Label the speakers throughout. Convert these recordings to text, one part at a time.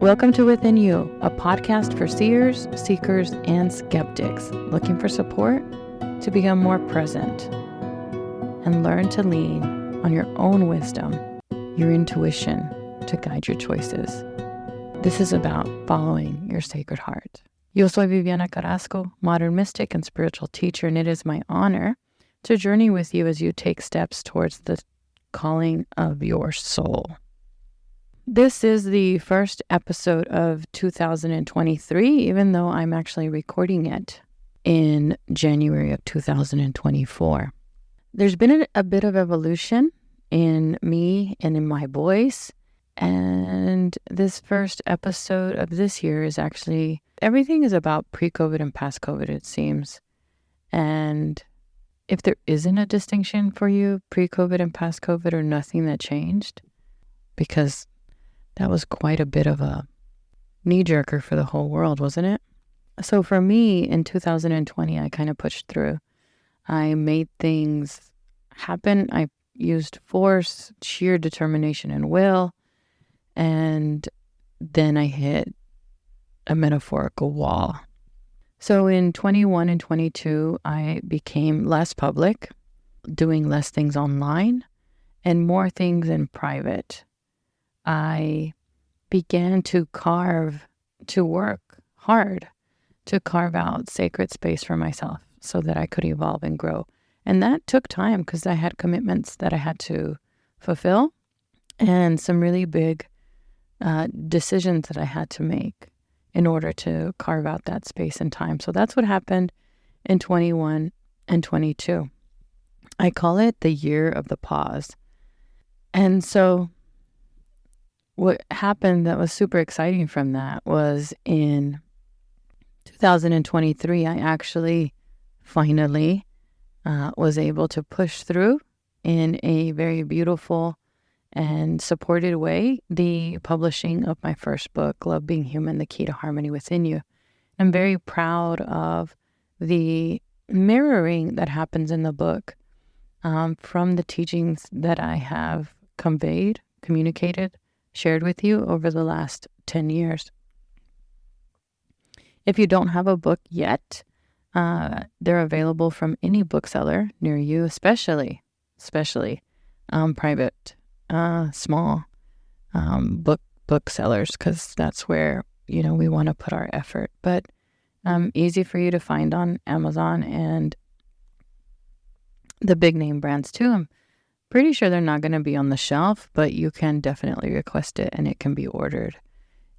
Speaker 1: Welcome to Within You, a podcast for seers, seekers, and skeptics looking for support to become more present and learn to lean on your own wisdom, your intuition to guide your choices. This is about following your sacred heart. Yo soy Viviana Carrasco, modern mystic and spiritual teacher, and it is my honor to journey with you as you take steps towards the calling of your soul. This is the first episode of 2023, even though I'm actually recording it in January of 2024. There's been a bit of evolution in me and in my voice, and this first episode of this year is actually, everything is about pre-COVID and past-COVID, it seems. And if there isn't a distinction for you, pre-COVID and past-COVID, or nothing that changed, because that was quite a bit of a knee-jerker for the whole world, wasn't it? So for me, in 2020, I kind of pushed through. I made things happen. I used force, sheer determination, and will. And then I hit a metaphorical wall. So in 21 and 22, I became less public, doing less things online and more things in private. I began to work hard to carve out sacred space for myself so that I could evolve and grow. And that took time because I had commitments that I had to fulfill and some really big decisions that I had to make in order to carve out that space and time. So that's what happened in 21 and 22. I call it the year of the pause. And so what happened that was super exciting from that was in 2023, I actually finally was able to push through in a very beautiful and supported way the publishing of my first book, Love Being Human, The Key to Harmony Within You. I'm very proud of the mirroring that happens in the book from the teachings that I have conveyed, communicated, shared with you over the last 10 years. If you don't have a book yet, they're available from any bookseller near you, especially private, small booksellers, because that's where, we want to put our effort. But easy for you to find on Amazon and the big name brands too. I'm pretty sure they're not going to be on the shelf, but you can definitely request it and it can be ordered.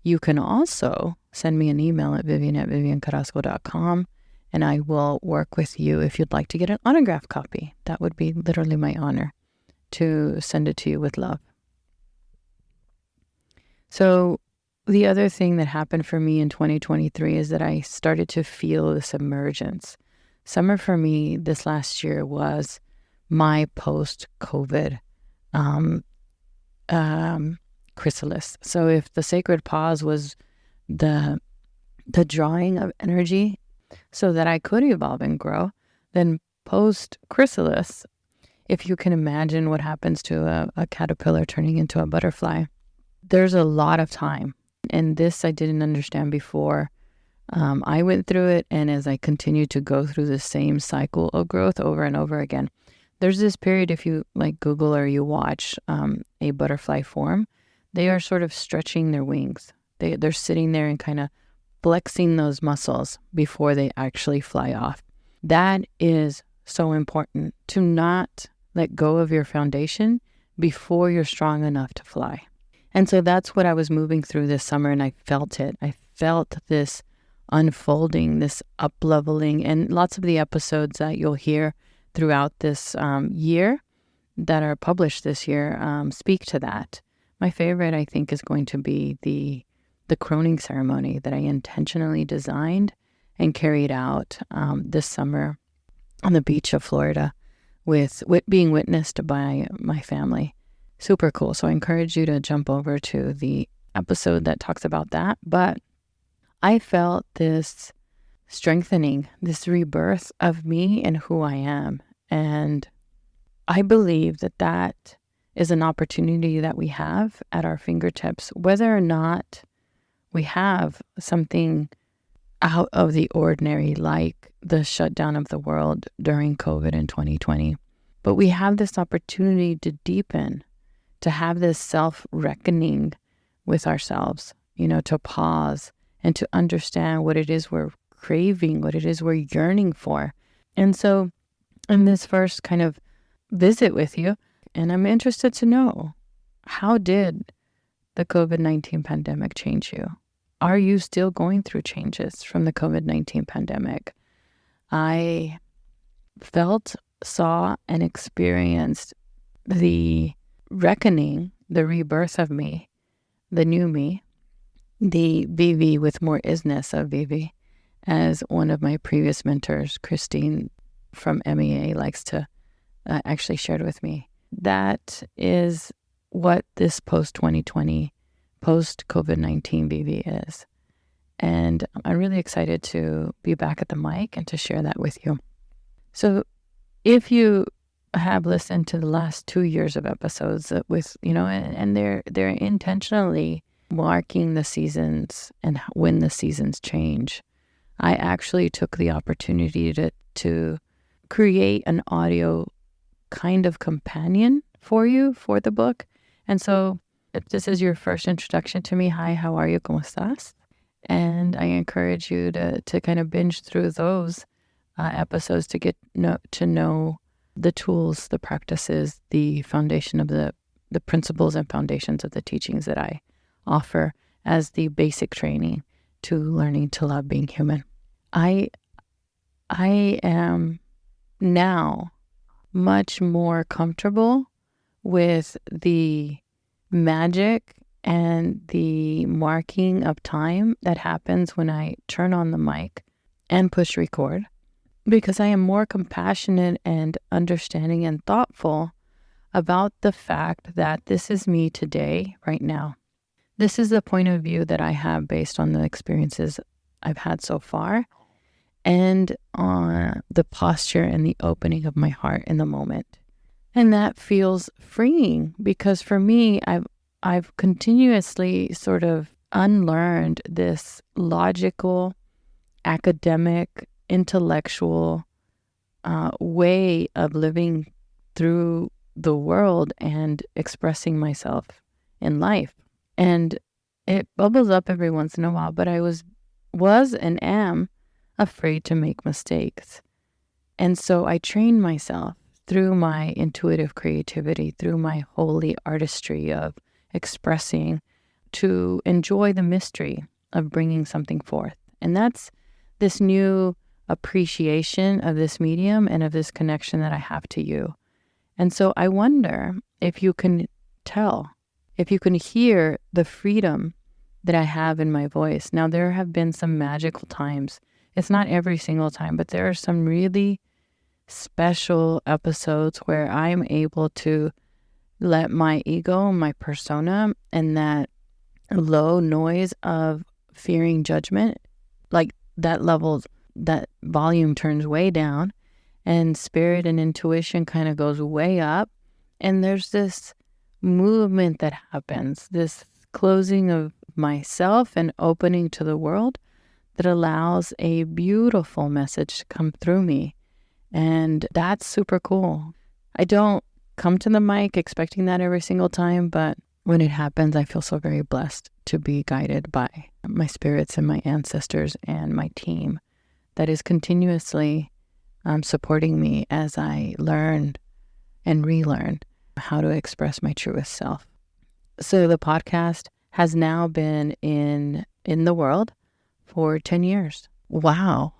Speaker 1: You can also send me an email at vivian@viviancarrasco.com and I will work with you if you'd like to get an autographed copy. That would be literally my honor to send it to you with love. So the other thing that happened for me in 2023 is that I started to feel this emergence. Summer for me this last year was my post-COVID chrysalis. So if the sacred pause was the drawing of energy so that I could evolve and grow, then post-chrysalis, if you can imagine what happens to a caterpillar turning into a butterfly, there's a lot of time. And this I didn't understand before. I went through it, and as I continued to go through the same cycle of growth over and over again, there's this period, if you Google or you watch a butterfly form, they are sort of stretching their wings. They're sitting there and kind of flexing those muscles before they actually fly off. That is so important, to not let go of your foundation before you're strong enough to fly. And so that's what I was moving through this summer, and I felt it. I felt this unfolding, this up-leveling, and lots of the episodes that you'll hear throughout this year that are published this year speak to that. My favorite, I think, is going to be the croning ceremony that I intentionally designed and carried out this summer on the beach of Florida with being witnessed by my family. Super cool. So I encourage you to jump over to the episode that talks about that. But I felt this strengthening, this rebirth of me and who I am. And I believe that is an opportunity that we have at our fingertips, whether or not we have something out of the ordinary, like the shutdown of the world during COVID in 2020. But we have this opportunity to deepen, to have this self-reckoning with ourselves, to pause and to understand what it is we're craving, what it is we're yearning for. And so in this first kind of visit with you, and I'm interested to know, how did the COVID-19 pandemic change you? Are you still going through changes from the COVID-19 pandemic? I felt, saw, and experienced the reckoning, the rebirth of me, the new me, the Vivi with more isness of Vivi, as one of my previous mentors, Christine from MEA, likes to actually shared with me. That is what this post-2020, post-COVID-19 Vivi is. And I'm really excited to be back at the mic and to share that with you. So if you have listened to the last 2 years of episodes with, and they're intentionally marking the seasons and when the seasons change, I actually took the opportunity to create an audio kind of companion for you for the book. And so if this is your first introduction to me, hi, how are you? ¿Cómo estás? And I encourage you to kind of binge through those episodes to get to know the tools, the practices, the foundation of the principles and foundations of the teachings that I offer as the basic training to learning to love being human. I am now much more comfortable with the magic and the marking of time that happens when I turn on the mic and push record, because I am more compassionate and understanding and thoughtful about the fact that this is me today, right now. This is the point of view that I have based on the experiences I've had so far and on the posture and the opening of my heart in the moment. And that feels freeing, because for me, I've continuously sort of unlearned this logical, academic, intellectual way of living through the world and expressing myself in life. And it bubbles up every once in a while, but I was and am afraid to make mistakes. And so I trained myself through my intuitive creativity, through my holy artistry of expressing, to enjoy the mystery of bringing something forth. And that's this new appreciation of this medium and of this connection that I have to you. And so I wonder if you can tell, if you can hear the freedom that I have in my voice. Now, there have been some magical times. It's not every single time, but there are some really special episodes where I'm able to let my ego, my persona, and that low noise of fearing judgment, like that level, that volume turns way down, and spirit and intuition kind of goes way up. And there's this movement that happens, this closing of myself and opening to the world that allows a beautiful message to come through me. And that's super cool. I don't come to the mic expecting that every single time, but when it happens, I feel so very blessed to be guided by my spirits and my ancestors and my team that is continuously supporting me as I learn and relearn how to express my truest self. So the podcast has now been in the world for 10 years. Wow.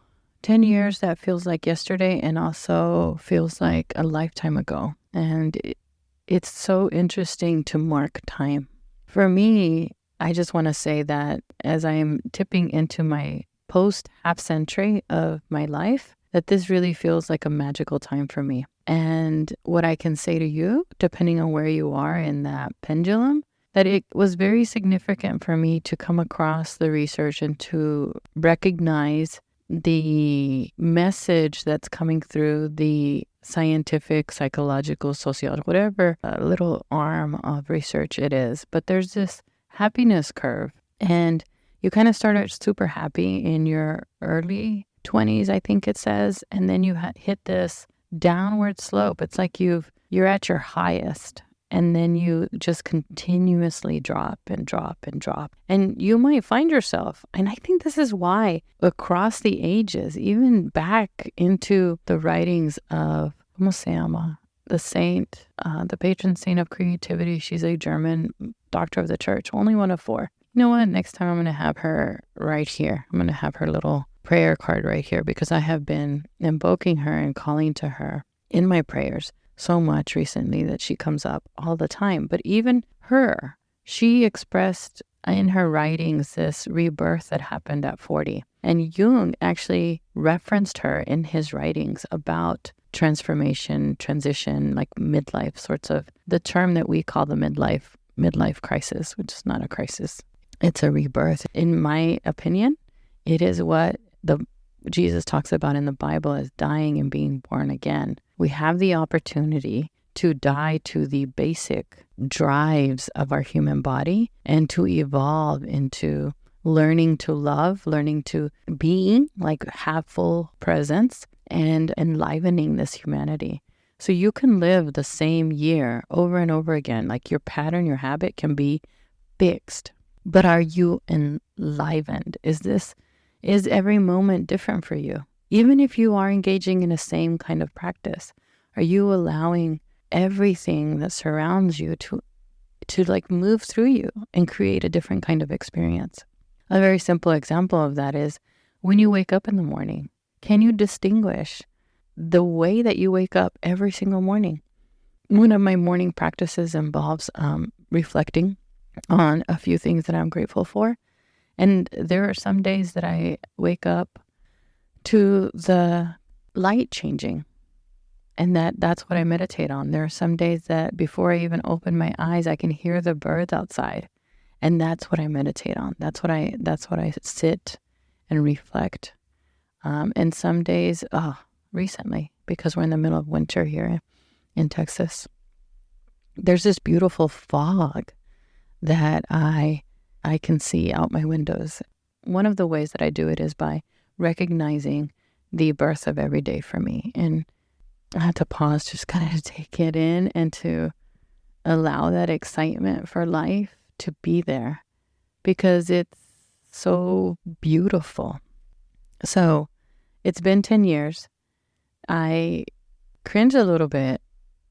Speaker 1: 10 years, that feels like yesterday and also feels like a lifetime ago. And it's so interesting to mark time. For me, I just want to say that as I am tipping into my post half century of my life, that this really feels like a magical time for me. And what I can say to you, depending on where you are in that pendulum, that it was very significant for me to come across the research and to recognize the message that's coming through the scientific, psychological, sociological, whatever little arm of research it is. But there's this happiness curve. And, You kind of start out super happy in your early 20s, I think it says, and then you hit this downward slope. It's like you're at your highest, and then you just continuously drop and drop and drop. And you might find yourself, and I think this is why across the ages, even back into the writings of Mosama, the saint, the patron saint of creativity. She's a German doctor of the church, only one of 4. You know what? Next time I'm going to have her right here. I'm going to have her little prayer card right here, because I have been invoking her and calling to her in my prayers so much recently that she comes up all the time. But even her, she expressed in her writings this rebirth that happened at 40. And Jung actually referenced her in his writings about transformation, transition, like midlife, sorts of the term that we call the midlife crisis, which is not a crisis. It's a rebirth. In my opinion, it is what Jesus talks about in the Bible as dying and being born again. We have the opportunity to die to the basic drives of our human body and to evolve into learning to love, learning to being, like have full presence, and enlivening this humanity. So you can live the same year over and over again. Like your pattern, your habit can be fixed. But are you enlivened? Is every moment different for you? Even if you are engaging in the same kind of practice, are you allowing everything that surrounds you to like move through you and create a different kind of experience? A very simple example of that is when you wake up in the morning. Can you distinguish the way that you wake up every single morning? One of my morning practices involves reflecting on a few things that I'm grateful for. And there are some days that I wake up to the light changing, and that's what I meditate on. There are some days that before I even open my eyes, I can hear the birds outside, and that's what I meditate on. That's what I sit and reflect. And some days, recently, because we're in the middle of winter here in Texas, there's this beautiful fog that I can see out my windows. One of the ways that I do it is by recognizing the birth of every day for me. And I had to pause, just kind of take it in and to allow that excitement for life to be there, because it's so beautiful. So it's been 10 years. I cringe a little bit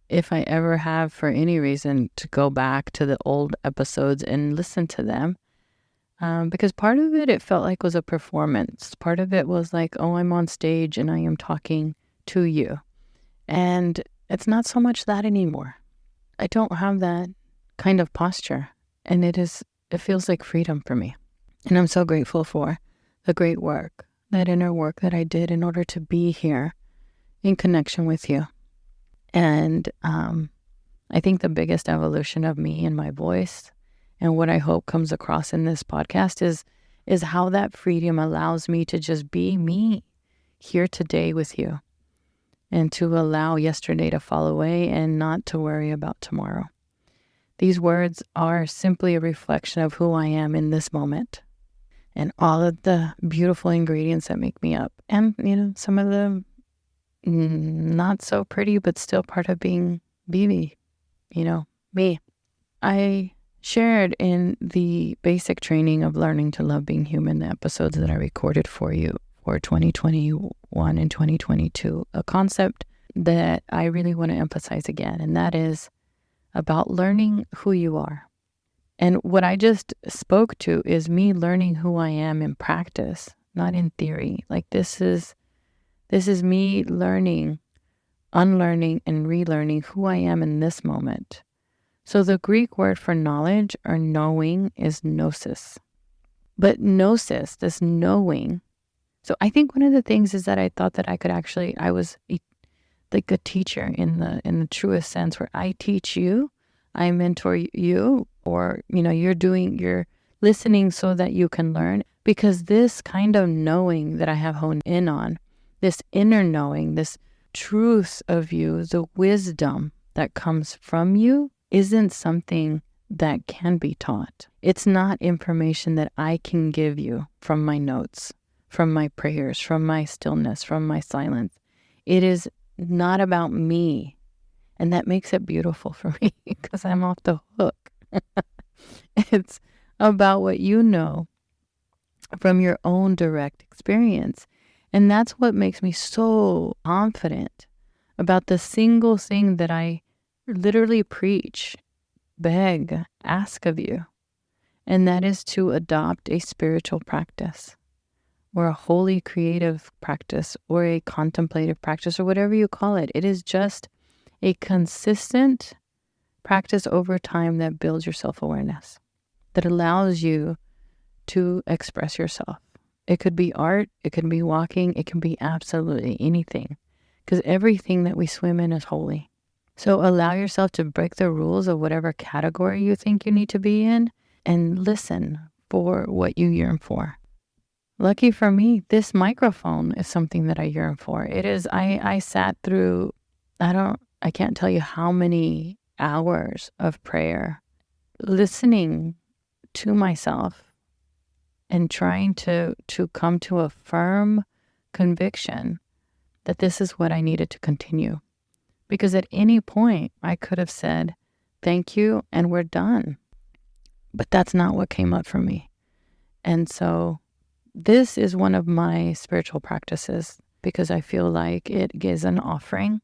Speaker 1: if I ever have for any reason to go back to the old episodes and listen to them. Because part of it felt like was a performance. Part of it was like, oh, I'm on stage and I am talking to you. And it's not so much that anymore. I don't have that kind of posture. And it feels like freedom for me. And I'm so grateful for the great work, that inner work that I did in order to be here in connection with you. And I think the biggest evolution of me and my voice, and what I hope comes across in this podcast, is how that freedom allows me to just be me here today with you, and to allow yesterday to fall away and not to worry about tomorrow. These words are simply a reflection of who I am in this moment and all of the beautiful ingredients that make me up. And, some of the not so pretty, but still part of being me. I shared in the basic training of learning to love being human, the episodes that I recorded for you for 2021 and 2022, a concept that I really want to emphasize again, and that is about learning who you are. And what I just spoke to is me learning who I am in practice, not in theory. Like this is me learning, unlearning, and relearning who I am in this moment. So the Greek word for knowledge or knowing is gnosis. But gnosis, this knowing. So I think one of the things is that I thought that I was like a teacher in the truest sense, where I teach you, I mentor you, or, you're listening so that you can learn. Because this kind of knowing that I have honed in on, this inner knowing, this truth of you, the wisdom that comes from you, isn't something that can be taught. It's not information that I can give you from my notes, from my prayers, from my stillness, from my silence. It is not about me. And that makes it beautiful for me because I'm off the hook. It's about what you know from your own direct experience. And that's what makes me so confident about the single thing that I literally preach, beg, ask of you. And that is to adopt a spiritual practice or a holy creative practice or a contemplative practice or whatever you call it. It is just a consistent practice over time that builds your self-awareness, that allows you to express yourself. It could be art, it could be walking, it can be absolutely anything, because everything that we swim in is holy. So allow yourself to break the rules of whatever category you think you need to be in and listen for what you yearn for. Lucky for me, this microphone is something that I yearn for. It is, I sat through, I can't tell you how many hours of prayer, listening to myself and trying to come to a firm conviction that this is what I needed to continue. Because at any point I could have said, thank you, and we're done. But that's not what came up for me. And so this is one of my spiritual practices because I feel like it gives an offering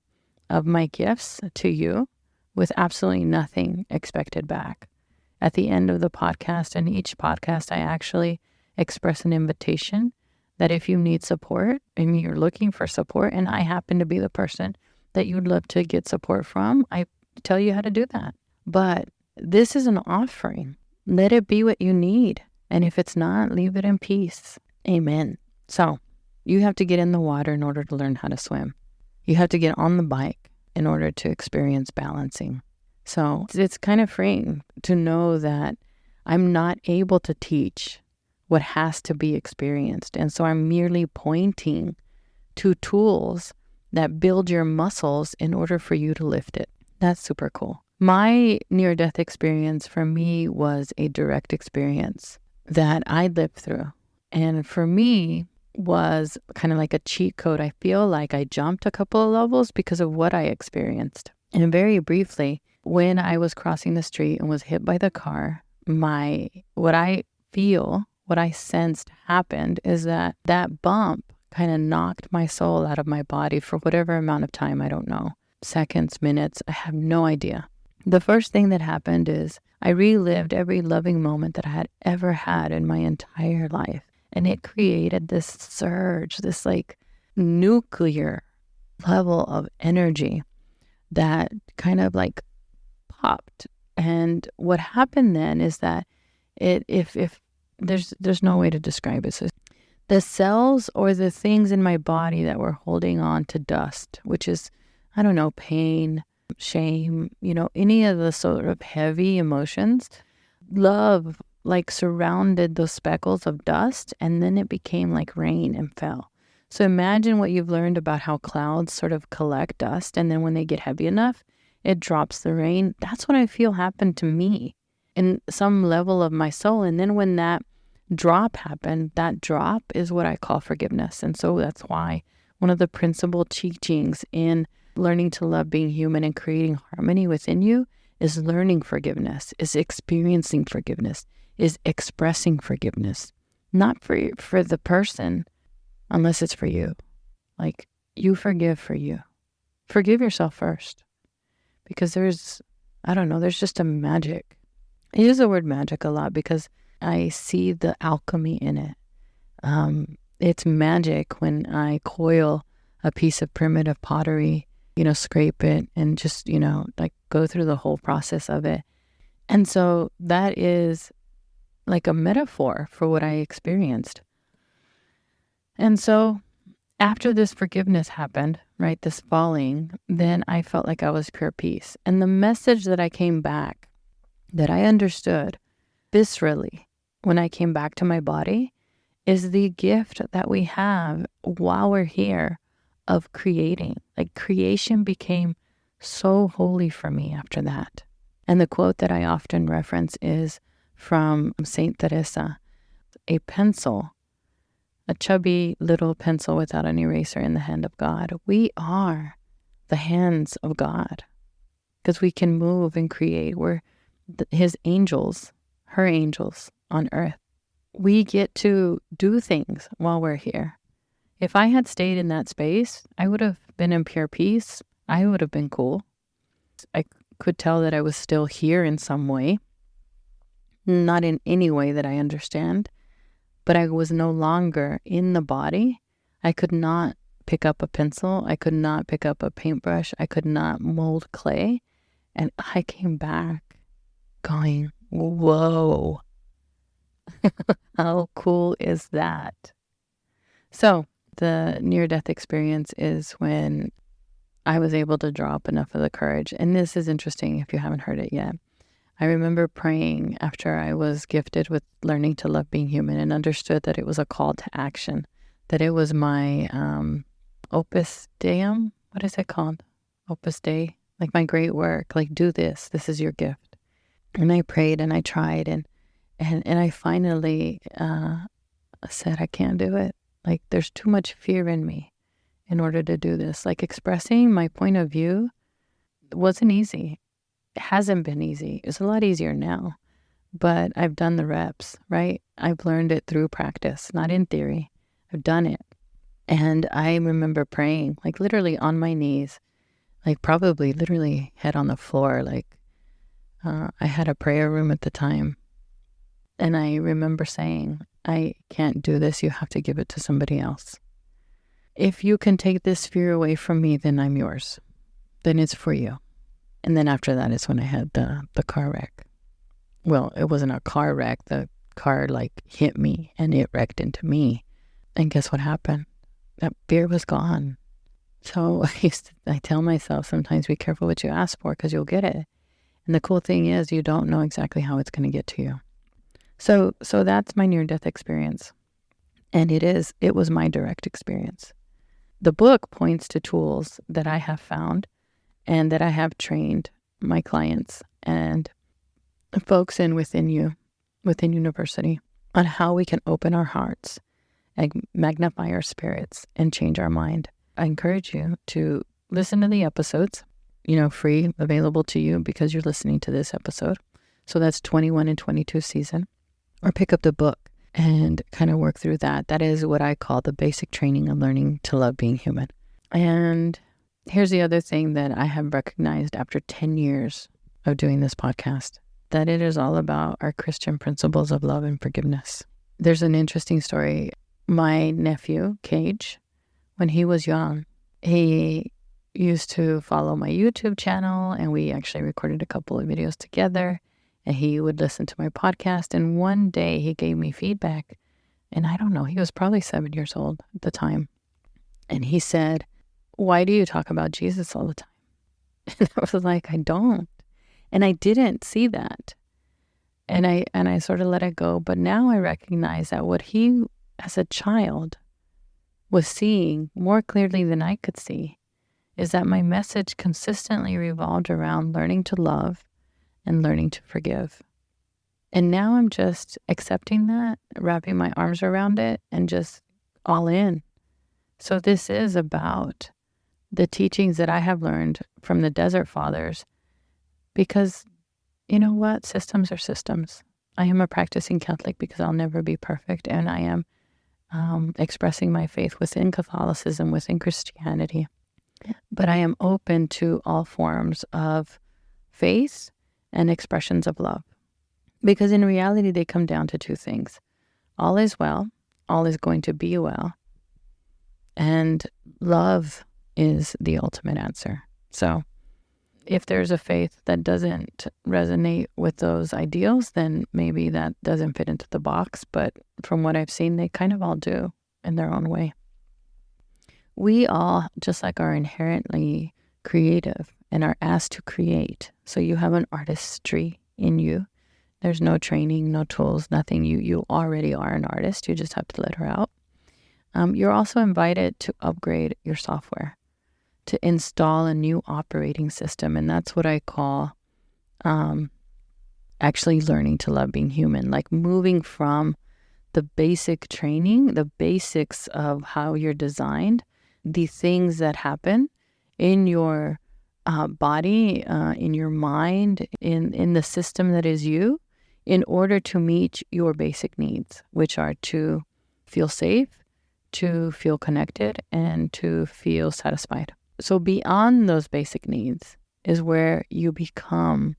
Speaker 1: of my gifts to you with absolutely nothing expected back. At the end of the podcast and each podcast, I actually express an invitation that if you need support and you're looking for support, and I happen to be the person that you'd love to get support from, I tell you how to do that. But this is an offering. Let it be what you need. And if it's not, leave it in peace. Amen. So you have to get in the water in order to learn how to swim. You have to get on the bike in order to experience balancing. So it's kind of freeing to know that I'm not able to teach what has to be experienced. And so I'm merely pointing to tools that build your muscles in order for you to lift it. That's super cool. My near-death experience for me was a direct experience that I lived through. And for me was kind of like a cheat code. I feel like I jumped a couple of levels because of what I experienced. And very briefly, when I was crossing the street and was hit by the car, what I sensed happened is that bump kind of knocked my soul out of my body for whatever amount of time, I don't know. Seconds, minutes, I have no idea. The first thing that happened is I relived every loving moment that I had ever had in my entire life. And it created this surge, this like nuclear level of energy that kind of like popped. And what happened then is that if there's no way to describe it. So the cells or the things in my body that were holding on to dust, which is, I don't know, pain, shame, any of the sort of heavy emotions, love like surrounded those speckles of dust, and then it became like rain and fell. So imagine what you've learned about how clouds sort of collect dust, and then when they get heavy enough, it drops the rain. That's what I feel happened to me in some level of my soul. And then when that drop happened, that drop is what I call forgiveness. And so that's why one of the principal teachings in learning to love being human and creating harmony within you is learning forgiveness, is experiencing forgiveness, is expressing forgiveness. Not for the person, unless it's for you. Like, you forgive for you. Forgive yourself first. Because there's just a magic. I use the word magic a lot because I see the alchemy in it. It's magic when I coil a piece of primitive pottery, scrape it and just, like go through the whole process of it. And so that is like a metaphor for what I experienced. And so after this forgiveness happened, right, this falling, then I felt like I was pure peace. And the message that I came back, that I understood viscerally when I came back to my body, is the gift that we have while we're here of creating. Like, creation became so holy for me after that. And the quote that I often reference is from Saint Teresa: a pencil, a chubby little pencil without an eraser in the hand of God. We are the hands of God because we can move and create. We're his angels, her angels on earth. We get to do things while we're here. If I had stayed in that space, I would have been in pure peace. I would have been cool. I could tell that I was still here in some way, not in any way that I understand, but I was no longer in the body. I could not pick up a pencil. I could not pick up a paintbrush. I could not mold clay. And I came back going, whoa, how cool is that? So the near-death experience is when I was able to draw up enough of the courage. And this is interesting if you haven't heard it yet. I remember praying after I was gifted with learning to love being human and understood that it was a call to action, that it was my opus deum. What is it called? Opus Dei, like my great work, like do this. This is your gift. And I prayed and I tried and I finally said, I can't do it. Like there's too much fear in me in order to do this. Like expressing my point of view wasn't easy. It hasn't been easy. It's a lot easier now, but I've done the reps, right? I've learned it through practice, not in theory. I've done it. And I remember praying, like literally on my knees, like probably literally head on the floor. Like I had a prayer room at the time. And I remember saying, I can't do this. You have to give it to somebody else. If you can take this fear away from me, then I'm yours. Then it's for you. And then after that is when I had the car wreck. Well, it wasn't a car wreck. The car like hit me and it wrecked into me. And guess what happened? That fear was gone. So I tell myself sometimes be careful what you ask for because you'll get it. And the cool thing is you don't know exactly how it's going to get to you. So that's my near-death experience. And it was my direct experience. The book points to tools that I have found and that I have trained my clients and folks within university on how we can open our hearts and magnify our spirits and change our mind. I encourage you to listen to the episodes, free, available to you because you're listening to this episode. So that's 21 and 22 season. Or pick up the book and kind of work through that. That is what I call the basic training of learning to love being human. And here's the other thing that I have recognized after 10 years of doing this podcast, that it is all about our Christian principles of love and forgiveness. There's an interesting story. My nephew, Cage, when he was young, he used to follow my YouTube channel, and we actually recorded a couple of videos together. And he would listen to my podcast. And one day he gave me feedback. And I don't know, he was probably 7 years old at the time. And he said, why do you talk about Jesus all the time? And I was like, I don't. And I didn't see that. And I sort of let it go. But now I recognize that what he, as a child, was seeing more clearly than I could see is that my message consistently revolved around learning to love and learning to forgive. And now I'm just accepting that, wrapping my arms around it, and just all in. So this is about the teachings that I have learned from the Desert Fathers, because you know what? Systems are systems. I am a practicing Catholic because I'll never be perfect, and I am expressing my faith within Catholicism, within Christianity. But I am open to all forms of faith and expressions of love. Because in reality, they come down to two things. All is well. All is going to be well. And love is the ultimate answer. So if there's a faith that doesn't resonate with those ideals, then maybe that doesn't fit into the box. But from what I've seen, they kind of all do in their own way. We all, just like, are inherently creative and are asked to create. So you have an artistry in you. There's no training, no tools, nothing. You already are an artist. You just have to let her out. You're also invited to upgrade your software, to install a new operating system. And that's what I call actually learning to love being human, like moving from the basic training, the basics of how you're designed, the things that happen in your body, in your mind, in the system that is you, in order to meet your basic needs, which are to feel safe, to feel connected, and to feel satisfied. So beyond those basic needs is where you become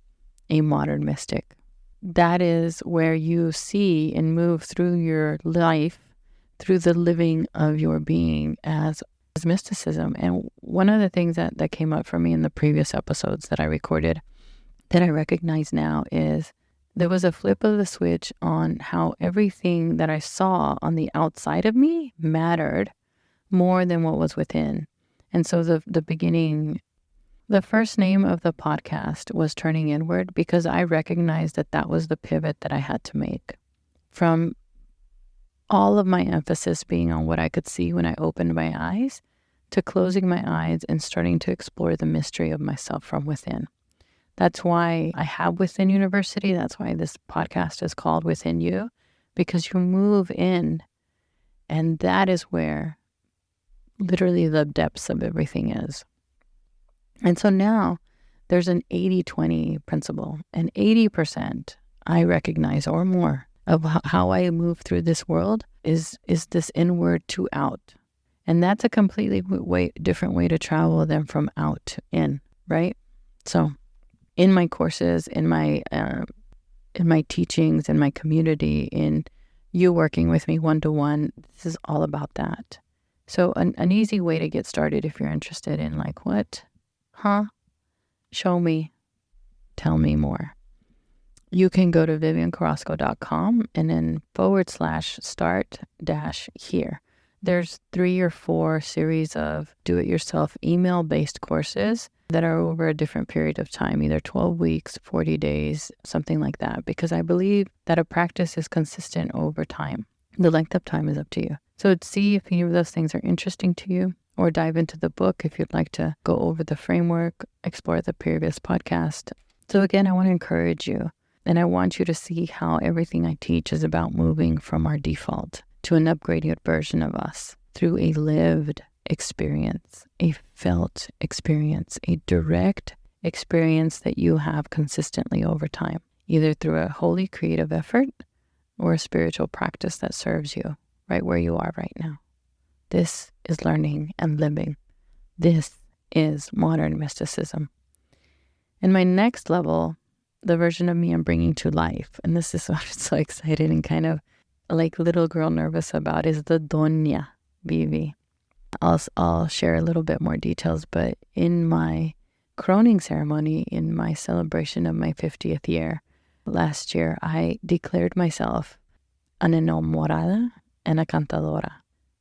Speaker 1: a modern mystic. That is where you see and move through your life, through the living of your being as mysticism. And one of the things that came up for me in the previous episodes that I recorded that I recognize now is there was a flip of the switch on how everything that I saw on the outside of me mattered more than what was within. And so the beginning, the first name of the podcast was Turning Inward, because I recognized that that was the pivot that I had to make from all of my emphasis being on what I could see when I opened my eyes to closing my eyes and starting to explore the mystery of myself from within. That's why I have Within University. That's why this podcast is called Within You, because you move in, and that is where literally the depths of everything is. And so now there's an 80-20 principle, and 80% I recognize or more of how I move through this world is this inward to out. And that's a completely different way to travel than from out to in, right? So in my courses, in my teachings, in my community, in you working with me one-to-one, this is all about that. So an easy way to get started if you're interested in like, what? Huh? Show me. Tell me more. You can go to viviancarrasco.com and then /start-here. There's 3 or 4 series of do-it-yourself email-based courses that are over a different period of time, either 12 weeks, 40 days, something like that, because I believe that a practice is consistent over time. The length of time is up to you. So see if any of those things are interesting to you, or dive into the book if you'd like to go over the framework, explore the previous podcast. So again, I want to encourage you, and I want you to see how everything I teach is about moving from our default to an upgraded version of us through a lived experience, a felt experience, a direct experience that you have consistently over time, either through a holy creative effort or a spiritual practice that serves you right where you are right now. This is learning and living. This is modern mysticism. And my next level, the version of me I'm bringing to life, and this is what I'm so excited and kind of like little girl nervous about, is the Doña Vivi. I'll share a little bit more details, but in my croning ceremony, in my celebration of my 50th year last year, I declared myself an enamorada and a cantadora.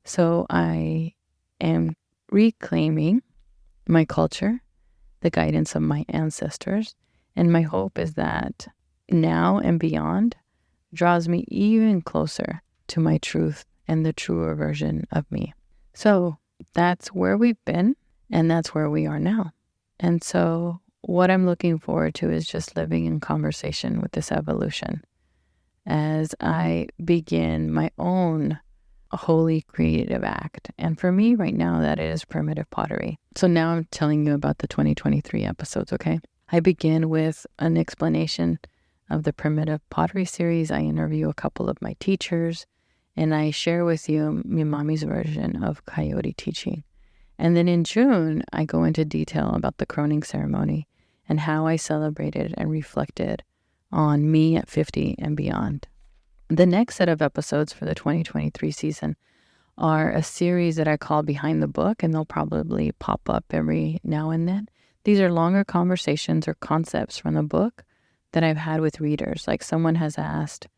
Speaker 1: So I am reclaiming my culture, the guidance of my ancestors, and my hope is that now and beyond draws me even closer to my truth and the truer version of me. So that's where we've been, and that's where we are now. And so what I'm looking forward to is just living in conversation with this evolution as I begin my own holy creative act. And for me right now, that is primitive pottery. So now I'm telling you about the 2023 episodes, okay? I begin with an explanation of the primitive pottery series. I interview a couple of my teachers, and I share with you my mommy's version of coyote teaching. And then in June, I go into detail about the croning ceremony and how I celebrated and reflected on me at 50 and beyond. The next set of episodes for the 2023 season are a series that I call Behind the Book, and they'll probably pop up every now and then. These are longer conversations or concepts from the book that I've had with readers. Like someone has asked,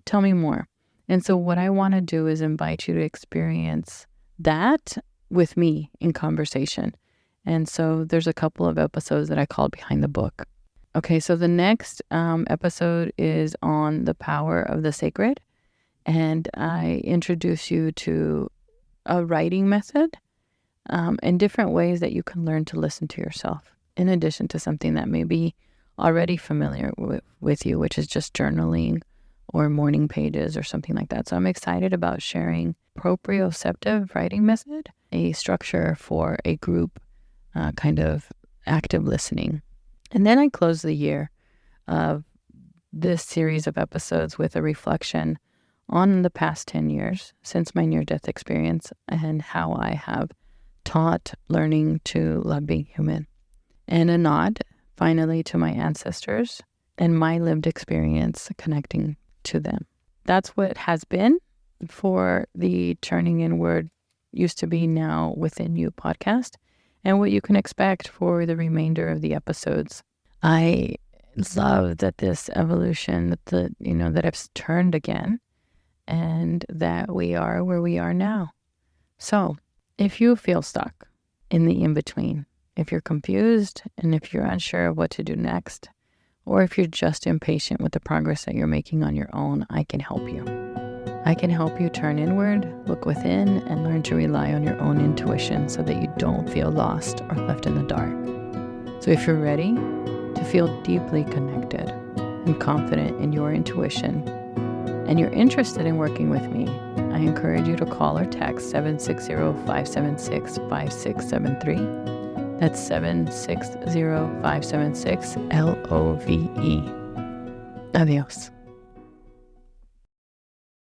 Speaker 1: tell me more. And so what I want to do is invite you to experience that with me in conversation. And so there's a couple of episodes that I called Behind the Book. Okay, so the next episode is on the power of the sacred. And I introduce you to a writing method and different ways that you can learn to listen to yourself, in addition to something that may be already familiar with you, which is just journaling or morning pages or something like that. So I'm excited about sharing proprioceptive writing method, a structure for a group kind of active listening. And then I close the year of this series of episodes with a reflection on the past 10 years since my near-death experience and how I have taught learning to love being human. And a nod, finally, to my ancestors and my lived experience connecting to them. That's what has been for the Turning Inward Used to Be Now Within You podcast, and what you can expect for the remainder of the episodes. I love that this evolution, that I've turned again, and that we are where we are now. So if you feel stuck in the in-between, if you're confused and if you're unsure of what to do next, or if you're just impatient with the progress that you're making on your own, I can help you. I can help you turn inward, look within, and learn to rely on your own intuition so that you don't feel lost or left in the dark. So if you're ready to feel deeply connected and confident in your intuition, and you're interested in working with me, I encourage you to call or text 760-576-5673. That's 760-576-LOVE. Adios.